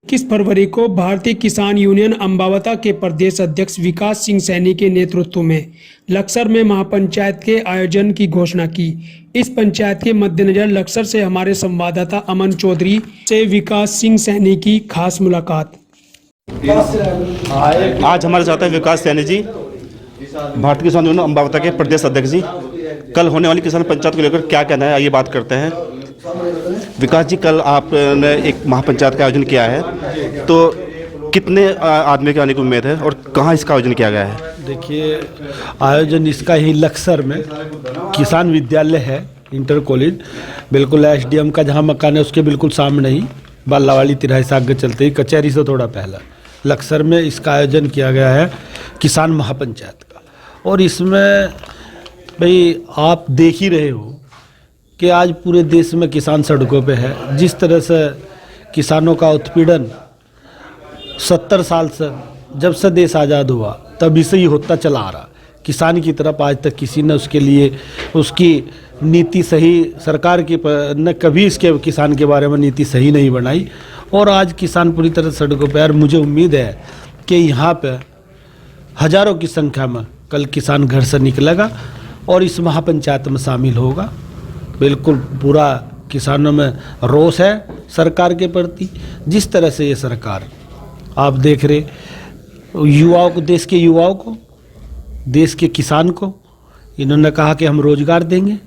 21 फरवरी को भारतीय किसान यूनियन अंबावता के प्रदेश अध्यक्ष विकास सिंह सैनी के नेतृत्व में लक्सर में महापंचायत के आयोजन की घोषणा की। इस पंचायत के मद्देनजर लक्सर से हमारे संवाददाता अमन चौधरी से विकास सिंह सैनी की खास मुलाकात। आज हमारे साथ हैं विकास सैनी जी, भारतीय किसान यूनियन अंबावता के प्रदेश अध्यक्ष जी। कल होने वाली किसान पंचायत को लेकर क्या कहना है, आइए बात करते हैं। विकास जी, कल आपने एक महापंचायत का आयोजन किया है, तो कितने आदमी के आने की उम्मीद है और कहाँ इसका आयोजन किया गया है? देखिए, आयोजन इसका ही लक्सर में किसान विद्यालय है, इंटर कॉलेज, बिल्कुल एसडीएम का जहाँ मकान है उसके बिल्कुल सामने ही, बालावाड़ी तिराहे से आगे चलते ही कचहरी से थोड़ा पहला लक्सर में इसका आयोजन किया गया है किसान महापंचायत का। और इसमें भाई आप देख ही रहे हो कि आज पूरे देश में किसान सड़कों पे है। जिस तरह से किसानों का उत्पीड़न 70 साल से, जब से देश आज़ाद हुआ तभी से ही होता चला आ रहा, किसान की तरफ आज तक किसी ने उसके लिए उसकी नीति सही, सरकार की ने कभी इसके किसान के बारे में नीति सही नहीं बनाई। और आज किसान पूरी तरह सड़कों पर। मुझे उम्मीद है कि यहाँ पे हज़ारों की संख्या में कल किसान घर से निकलेगा और इस महापंचायत में शामिल होगा। बिल्कुल पूरा किसानों में रोष है सरकार के प्रति। जिस तरह से ये सरकार, आप देख रहे युवाओं को, देश के युवाओं को, देश के किसान को इन्होंने कहा कि हम रोजगार देंगे।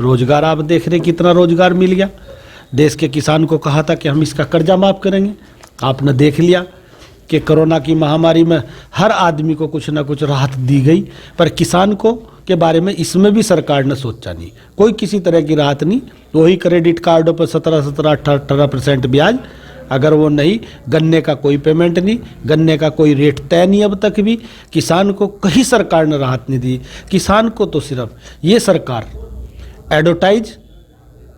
रोजगार आप देख रहे कितना रोजगार मिल गया। देश के किसान को कहा था कि हम इसका कर्जा माफ़ करेंगे। आपने देख लिया कि कोरोना की महामारी में हर आदमी को कुछ ना कुछ राहत दी गई, पर किसान को के बारे में इसमें भी सरकार ने सोचा नहीं, कोई किसी तरह की राहत नहीं। वही क्रेडिट कार्डों पर 17-18% ब्याज, अगर वो नहीं, गन्ने का कोई पेमेंट नहीं, गन्ने का कोई रेट तय नहीं। अब तक भी किसान को कहीं सरकार ने राहत नहीं दी। किसान को तो सिर्फ ये सरकार एडवर्टाइज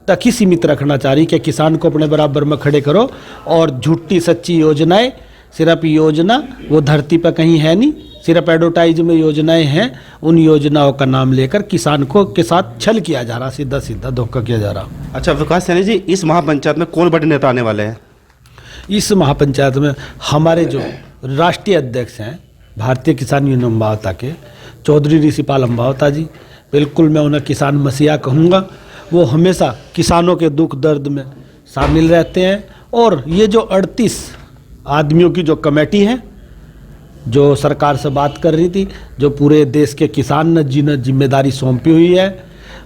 तक ही सीमित रखना चाह रही कि किसान को अपने बराबर में खड़े करो, और झूठी सच्ची योजनाएं, सिर्फ योजना वो धरती पर कहीं है नहीं, सिर्फ एडवर्टाइज में योजनाएं हैं। उन योजनाओं का नाम लेकर किसान को के साथ छल किया जा रहा, सीधा सीधा धोखा किया जा रहा। अच्छा विकास सैनी जी, इस महापंचायत में कौन बड़े नेता आने वाले हैं? इस महापंचायत में हमारे जो राष्ट्रीय अध्यक्ष हैं भारतीय किसान यूनियन अंबावता के, चौधरी ऋषिपाल अंबावता जी, बिल्कुल मैं उन्हें किसान मसीहा कहूँगा। वो हमेशा किसानों के दुख दर्द में शामिल रहते हैं। और ये जो 38 आदमियों की जो कमेटी है, जो सरकार से बात कर रही थी, जो पूरे देश के किसान ने जिन्हें जिम्मेदारी सौंपी हुई है,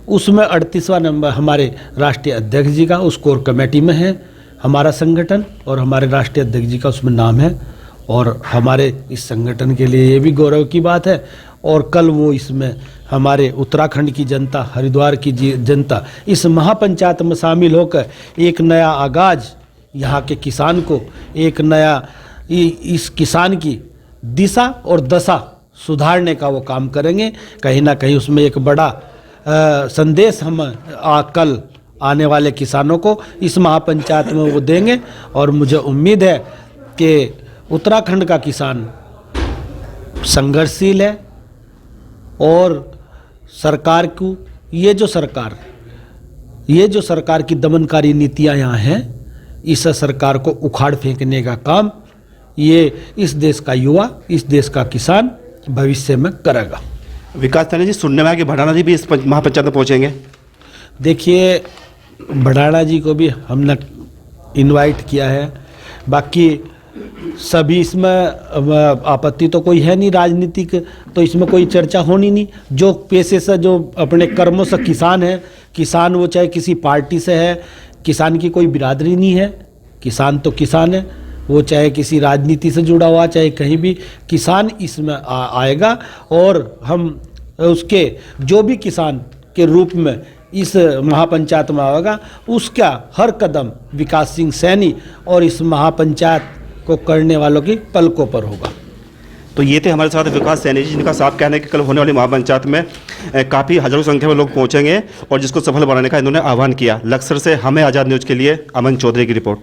उसमें 38वां नंबर हमारे राष्ट्रीय अध्यक्ष जी का उस कोर कमेटी में है हमारा संगठन, और हमारे राष्ट्रीय अध्यक्ष जी का उसमें नाम है। और हमारे इस संगठन के लिए ये भी गौरव की बात है। और कल वो इसमें हमारे उत्तराखंड की जनता, हरिद्वार की जनता इस महापंचायत में शामिल होकर एक नया आगाज, यहाँ के किसान को एक नया, इस किसान की दिशा और दशा सुधारने का वो काम करेंगे। कहीं ना कहीं उसमें एक बड़ा संदेश हम कल आने वाले किसानों को इस महापंचायत में वो देंगे। और मुझे उम्मीद है कि उत्तराखंड का किसान संघर्षशील है, और सरकार को ये जो सरकार की दमनकारी नीतियां यहाँ हैं, इस सरकार को उखाड़ फेंकने का काम ये इस देश का युवा, इस देश का किसान भविष्य में करेगा। विकास सैनी जी, सुनने में आया कि भडाना जी भी इस महापंचायत में पहुँचेंगे। देखिए, भडाना जी को भी हमने इनवाइट किया है। बाकी सभी इसमें आपत्ति तो कोई है नहीं, राजनीतिक तो इसमें कोई चर्चा होनी नहीं। जो पेशे से, जो अपने कर्मों से किसान है, किसान वो चाहे किसी पार्टी से है, किसान की कोई बिरादरी नहीं है, किसान तो किसान है, वो चाहे किसी राजनीति से जुड़ा हुआ, चाहे कहीं भी, किसान इसमें आएगा। और हम उसके जो भी किसान के रूप में इस महापंचायत में आएगा, उसका हर कदम विकास सिंह सैनी और इस महापंचायत को करने वालों की पलकों पर होगा। तो ये थे हमारे साथ विकास सैनी जी, जिनका साफ कहना है कि कल होने वाली महापंचायत में काफ़ी हजारों संख्या में लोग पहुंचेंगे और जिसको सफल बनाने का इन्होंने आह्वान किया। लक्सर से हमें आज़ाद न्यूज़ के लिए अमन चौधरी की रिपोर्ट।